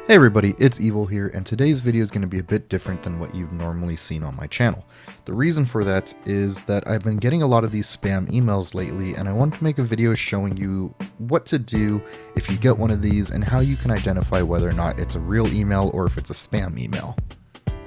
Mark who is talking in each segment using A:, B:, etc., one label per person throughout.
A: Hey everybody, it's Evil here, and today's video is going to be a bit different than what you've normally seen on my channel. The reason for that is that I've been getting a lot of these spam emails lately, and I wanted to make a video showing you what to do if you get one of these and how you can identify whether or not it's a real email or if it's a spam email.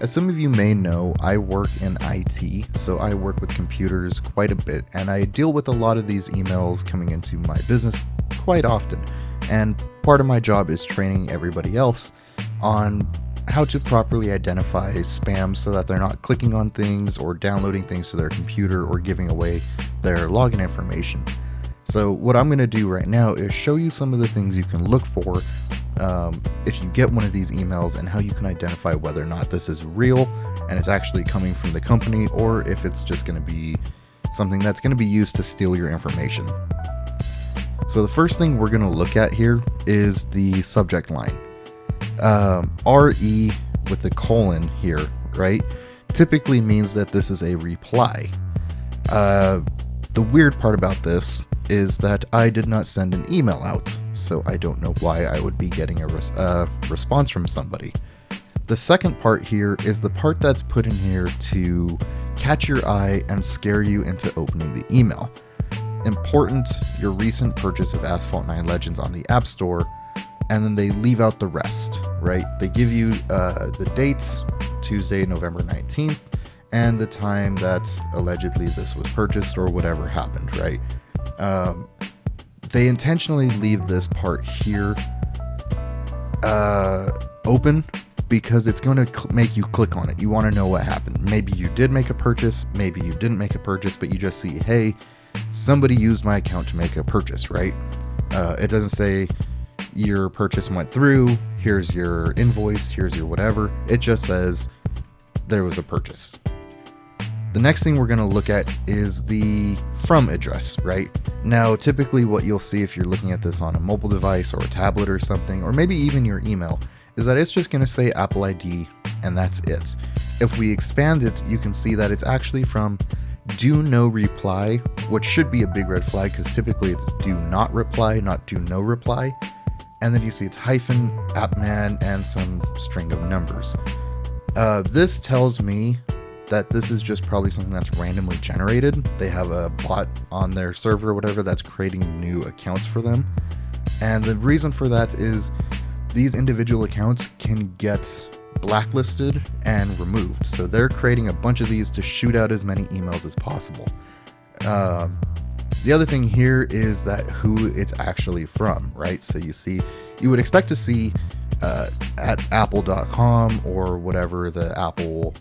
A: As some of you may know, I work in IT, so I work with computers quite a bit, and I deal with a lot of these emails coming into my business quite often. And part of my job is training everybody else on how to properly identify spam so that they're not clicking on things or downloading things to their computer or giving away their login information. So what I'm going to do right now is show you some of the things you can look for if you get one of these emails and how you can identify whether or not this is real and it's actually coming from the company or if it's just going to be something that's going to be used to steal your information. So the first thing we're going to look at here is the subject line. RE with the colon here, right, typically means that this is a reply. The weird part about this is that I did not send an email out, so I don't know why I would be getting a response from somebody. The second part here is the part that's put in here to catch your eye and scare you into opening the email. Important, your recent purchase of Asphalt 9 Legends on the App Store, and then they leave out the rest, right? They give you the dates, Tuesday, November 19th, and the time that allegedly this was purchased or whatever happened, right? They intentionally leave this part here open because it's going to make you click on it. You want to know what happened. Maybe you did make a purchase, maybe you didn't make a purchase, but you just see, hey, somebody used my account to make a purchase, right? It doesn't say your purchase went through, here's your invoice, here's your whatever. It just says there was a purchase. The next thing we're going to look at is the from address, right? Now, typically what you'll see if you're looking at this on a mobile device or a tablet or something, or maybe even your email, is that it's just going to say Apple ID and that's it. If we expand it, you can see that it's actually from do no reply, which should be a big red flag because typically it's do not reply, not do no reply. And then you see it's hyphen, appman, and some string of numbers. This tells me that this is just probably something that's randomly generated. They have a bot on their server or whatever that's creating new accounts for them. And the reason for that is these individual accounts can get blacklisted and removed. So they're creating a bunch of these to shoot out as many emails as possible. The other thing here is that who it's actually from, right? So you would expect to see at apple.com or whatever the Apple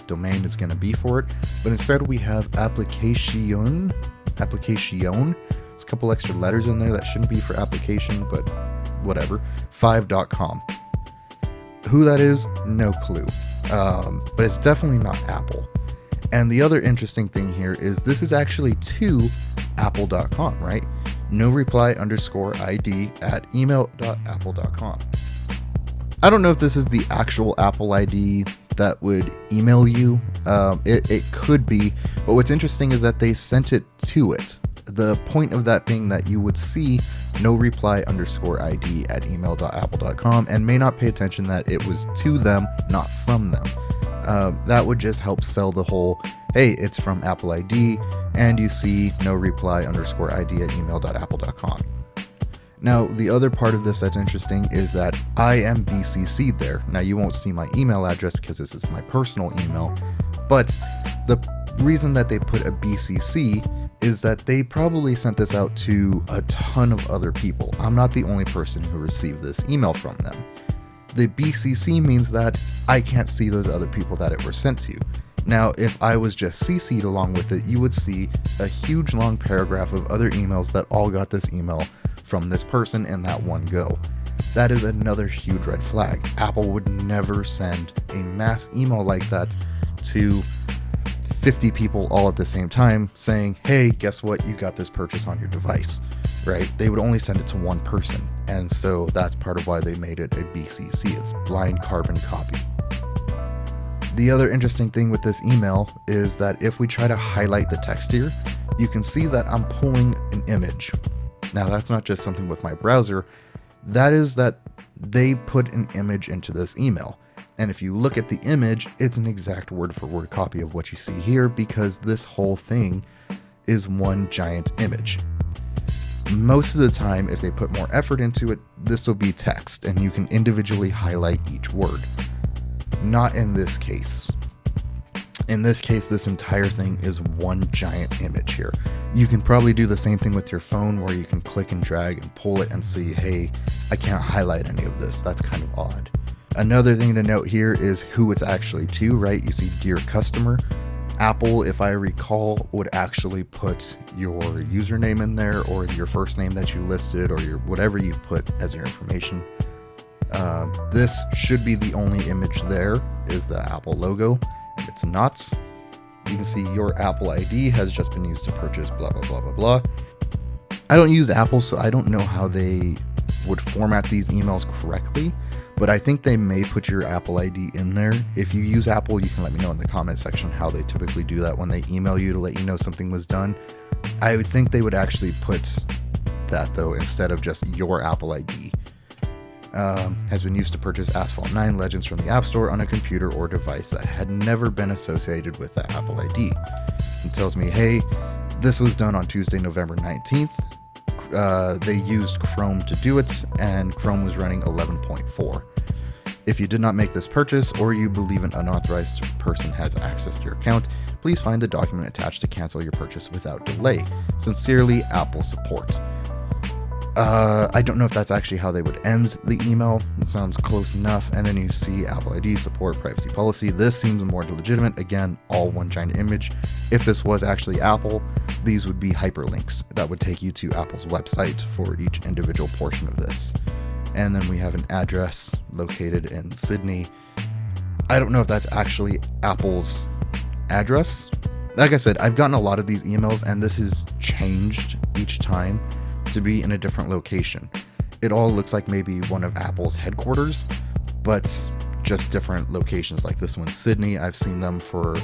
A: domain is going to be for it. But instead we have application. There's a couple extra letters in there that shouldn't be for application, but whatever. 5.com. Who that is, no clue. But it's definitely not Apple. And the other interesting thing here is this is actually to apple.com, right? No reply underscore ID at email.apple.com. I don't know if this is the actual Apple ID that would email you. It could be, but what's interesting is that they sent it to it. The point of that being that you would see no reply underscore ID at email.apple.com and may not pay attention that it was to them, not from them. That would just help sell the whole, hey, it's from Apple ID, and you see no reply underscore ID at email.apple.com. Now, the other part of this that's interesting is that I am BCC'd there. Now, you won't see my email address because this is my personal email, but the reason that they put a BCC is that they probably sent this out to a ton of other people. I'm not the only person who received this email from them. The BCC means that I can't see those other people that it were sent to. Now, if I was just CC'd along with it, you would see a huge long paragraph of other emails that all got this email from this person in that one go. That is another huge red flag. Apple would never send a mass email like that to 50 people all at the same time saying, hey, guess what? You got this purchase on your device, right? They would only send it to one person. And so that's part of why they made it a BCC. It's blind carbon copy. The other interesting thing with this email is that if we try to highlight the text here, you can see that I'm pulling an image. Now, that's not just something with my browser. That is that they put an image into this email. And if you look at the image, it's an exact word for word copy of what you see here, because this whole thing is one giant image. Most of the time, if they put more effort into it, this will be text and you can individually highlight each word. Not in this case. In this case, this entire thing is one giant image here. You can probably do the same thing with your phone, where you can click and drag and pull it and see, hey, I can't highlight any of this. That's kind of odd. Another thing to note here is who it's actually to, right? You see Dear Customer. Apple, if I recall, would actually put your username in there, or your first name that you listed, or your whatever you've put as your information. This should be the only image there is the Apple logo. If it's not, you can see your Apple ID has just been used to purchase blah, blah, blah, blah, blah. I don't use Apple, so I don't know how they would format these emails correctly, but I think they may put your Apple ID in there. If you use Apple, you can let me know in the comment section how they typically do that when they email you to let you know something was done. I would think they would actually put that, though, instead of just your Apple ID. Has been used to purchase Asphalt 9 Legends from the App Store on a computer or device that had never been associated with the Apple ID. It tells me, hey, this was done on Tuesday, November 19th. They used Chrome to do it, and Chrome was running 11.4. If you did not make this purchase, or you believe an unauthorized person has access to your account, please find the document attached to cancel your purchase without delay. Sincerely, Apple Support. I don't know if that's actually how they would end the email. It sounds close enough. And then you see Apple ID, support, privacy policy. This seems more legitimate. Again, all one giant image. If this was actually Apple, these would be hyperlinks that would take you to Apple's website for each individual portion of this. And then we have an address located in Sydney. I don't know if that's actually Apple's address. Like I said, I've gotten a lot of these emails, and this has changed each time to be in a different location. It all looks like maybe one of Apple's headquarters, but just different locations. Like this one, Sydney. I've seen them for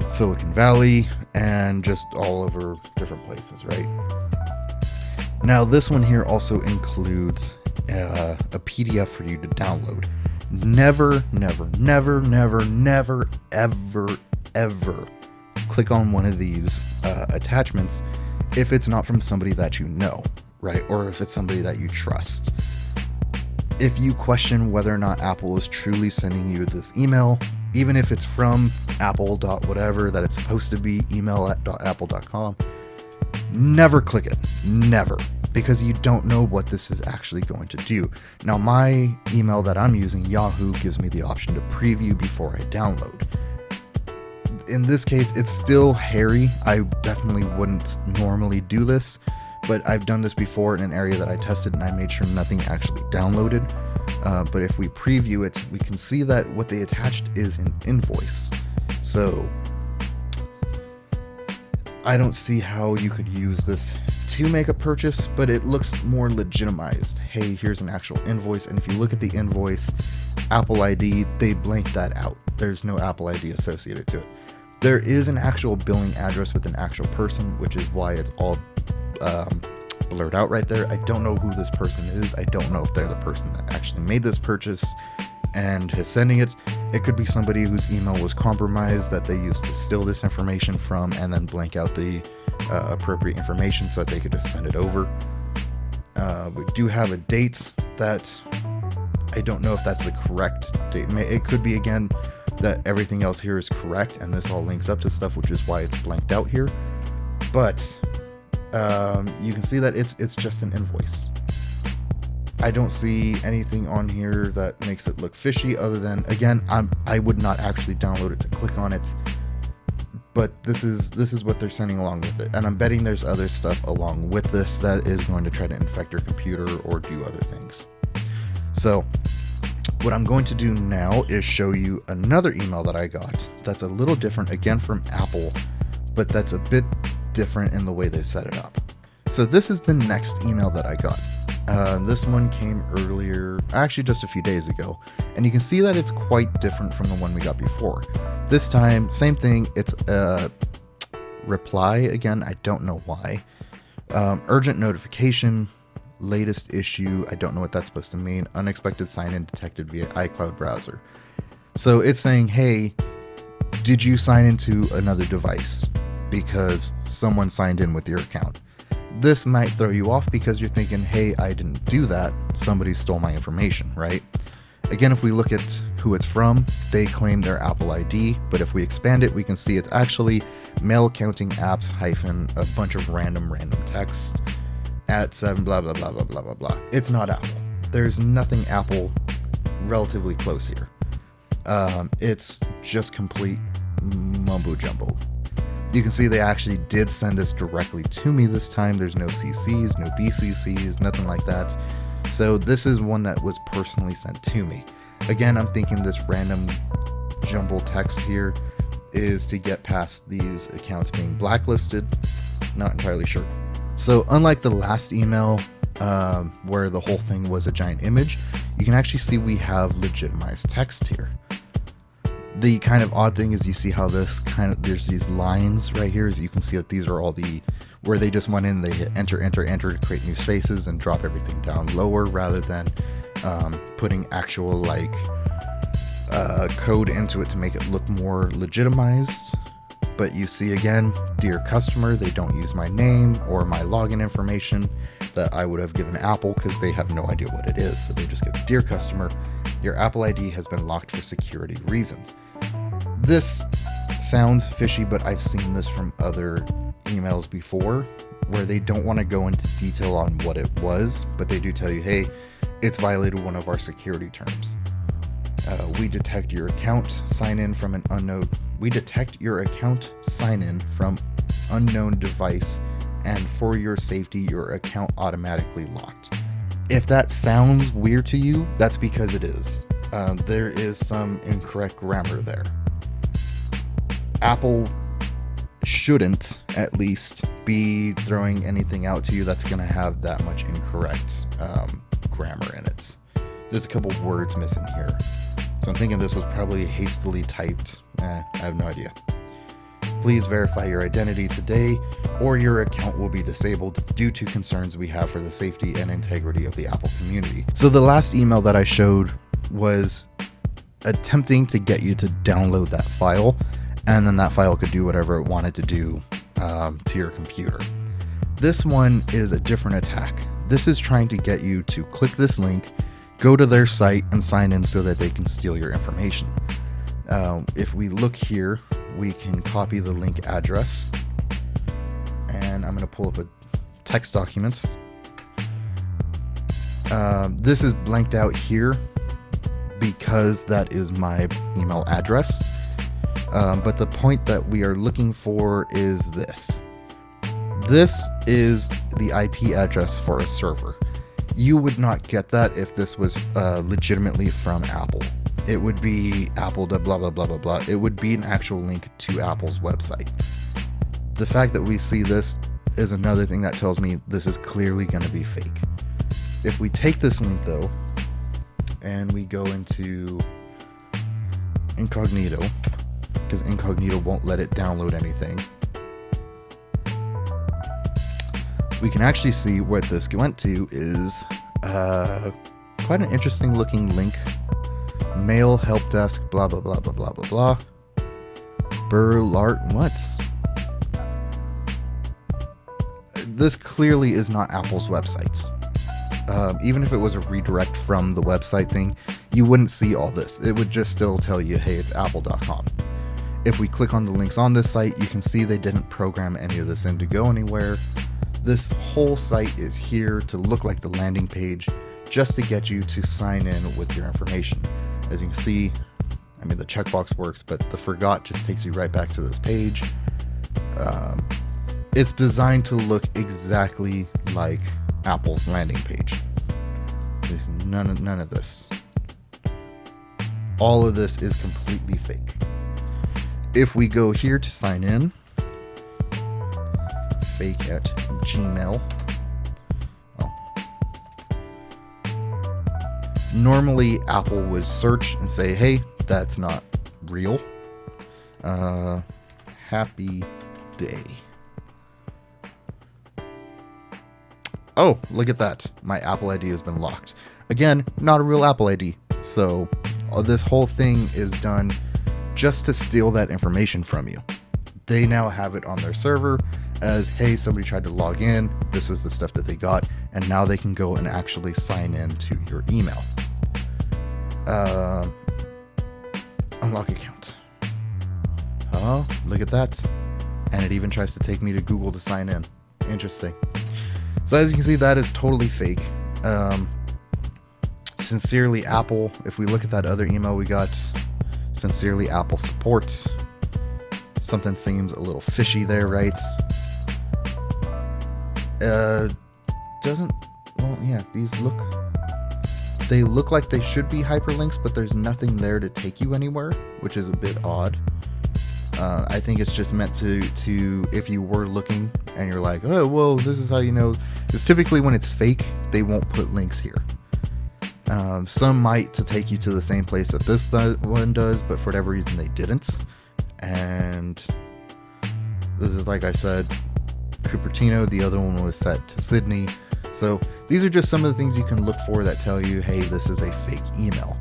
A: Silicon Valley and just all over different places, right? Now, this one here also includes a PDF for you to download. Never, never, never, never, never, ever, ever click on one of these attachments if it's not from somebody that you know, right? Or if it's somebody that you trust. If you question whether or not Apple is truly sending you this email, even if it's from apple.whatever that it's supposed to be, email@apple.com, never click it. Never. Because you don't know what this is actually going to do. Now, my email that I'm using, Yahoo, gives me the option to preview before I download. In this case, it's still hairy. I definitely wouldn't normally do this, but I've done this before in an area that I tested, and I made sure nothing actually downloaded. But if we preview it, we can see that what they attached is an invoice. So I don't see how you could use this to make a purchase, but it looks more legitimized. Hey, here's an actual invoice. And if you look at the invoice, Apple ID, they blanked that out. There's no Apple ID associated to it. There is an actual billing address with an actual person, which is why it's all blurred out right there. I don't know who this person is. I don't know if they're the person that actually made this purchase and is sending it. It could be somebody whose email was compromised that they used to steal this information from and then blank out the appropriate information so that they could just send it over. We do have a date that I don't know if that's the correct date. It could be, again, that everything else here is correct and this all links up to stuff, which is why it's blanked out here. But you can see that it's just an invoice. I don't see anything on here that makes it look fishy, other than, again, I would not actually download it to click on it. But this is what they're sending along with it. And I'm betting there's other stuff along with this that is going to try to infect your computer or do other things. So what I'm going to do now is show you another email that I got that's a little different, again from Apple, but that's a bit different in the way they set it up. So this is the next email that I got. This one came earlier, actually just a few days ago, and you can see that it's quite different from the one we got before. This time, same thing, it's a reply, again, I don't know why. Urgent notification, latest issue. I don't know what that's supposed to mean. Unexpected sign-in detected via iCloud browser. So it's saying, hey, did you sign into another device because someone signed in with your account? This might throw you off because you're thinking, hey, I didn't do that. Somebody stole my information, right? Again, if we look at who it's from, they claim their Apple ID, but if we expand it, we can see it's actually mail counting apps hyphen a bunch of random text at 7 blah blah blah blah blah blah blah. It's not Apple. There's nothing Apple relatively close here. It's just complete mumbo jumbo. You can see they actually did send this directly to me this time. There's no CCs, no BCCs, nothing like that. So this is one that was personally sent to me. Again, I'm thinking this random jumble text here is to get past these accounts being blacklisted. Not entirely sure. So unlike the last email where the whole thing was a giant image, you can actually see we have legitimized text here. The kind of odd thing is you see how there's these lines right here. As you can see that these are all where they just went in, they hit enter to create new spaces and drop everything down lower rather than putting actual code into it to make it look more legitimized. But you see again, dear customer, they don't use my name or my login information that I would have given Apple because they have no idea what it is. So they just give, dear customer, your Apple ID has been locked for security reasons. This sounds fishy, but I've seen this from other emails before where they don't want to go into detail on what it was, but they do tell you, hey, it's violated one of our security terms. We detect your account sign in from unknown device, and for your safety, your account automatically locked. If that sounds weird to you, that's because it is. There is some incorrect grammar there. Apple shouldn't, at least, be throwing anything out to you that's going to have that much incorrect grammar in it. There's a couple words missing here. So I'm thinking this was probably hastily typed. I have no idea. Please verify your identity today or your account will be disabled due to concerns we have for the safety and integrity of the Apple community. So the last email that I showed was attempting to get you to download that file, and then that file could do whatever it wanted to do to your computer. This one is a different attack. This is trying to get you to click this link, go to their site, and sign in so that they can steal your information. If we look here, we can copy the link address, and I'm going to pull up a text document. This is blanked out here because that is my email address. But the point that we are looking for is this. This is the IP address for a server. You would not get that if this was legitimately from Apple. It would be Apple blah blah blah blah blah. It would be an actual link to Apple's website. The fact that we see this is another thing that tells me this is clearly going to be fake. If we take this link though, and we go into incognito, because incognito won't let it download anything, we can actually see what this went to is quite an interesting looking link. Mail help desk blah blah blah blah blah blah blah. Burlart what? This clearly is not Apple's website. Even if it was a redirect from the website thing, you wouldn't see all this. It would just still tell you, hey, it's apple.com. If we click on the links on this site, you can see they didn't program any of this in to go anywhere. This whole site is here to look like the landing page just to get you to sign in with your information. As you can see, I mean, the checkbox works, but the forgot just takes you right back to this page. It's designed to look exactly like Apple's landing page. There's none of this. All of this is completely fake. If we go here to sign in, fake at Gmail. Normally Apple would search and say, hey, that's not real. Happy day. oh, look at that, my Apple ID has been locked. Again, not a real Apple ID. So this whole thing is done just to steal that information from you. They now have it on their server as, hey, somebody tried to log in, this was the stuff that they got, and now they can go and actually sign in to your email. Unlock account. Oh, look at that. And it even tries to take me to Google to sign in. Interesting. So as you can see, that is totally fake. Sincerely Apple. If we look at that other email we got, sincerely Apple supports. Something seems a little fishy there, right? Doesn't, well, yeah, they look like they should be hyperlinks, but there's nothing there to take you anywhere, which is a bit odd. I think it's just meant to if you were looking and you're like, oh, well, this is how you know, because typically when it's fake, they won't put links here. Some might to take you to the same place that this one does, but for whatever reason they didn't. And this is, like I said, Cupertino. The other one was set to Sydney. So these are just some of the things you can look for that tell you, hey, this is a fake email.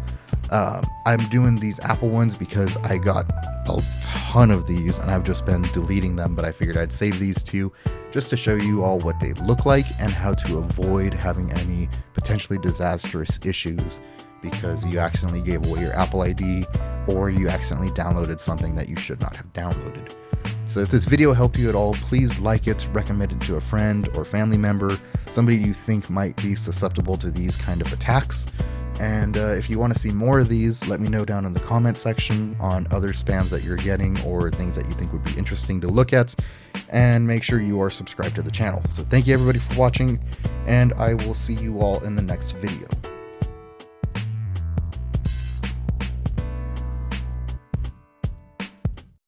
A: I'm doing these Apple ones because I got a ton of these and I've just been deleting them, but I figured I'd save these two just to show you all what they look like and how to avoid having any potentially disastrous issues because you accidentally gave away your Apple ID or you accidentally downloaded something that you should not have downloaded. So if this video helped you at all, please like it, recommend it to a friend or family member, somebody you think might be susceptible to these kind of attacks. And if you want to see more of these, let me know down in the comment section on other spams that you're getting or things that you think would be interesting to look at. And make sure you are subscribed to the channel. So thank you everybody for watching, and I will see you all in the next video.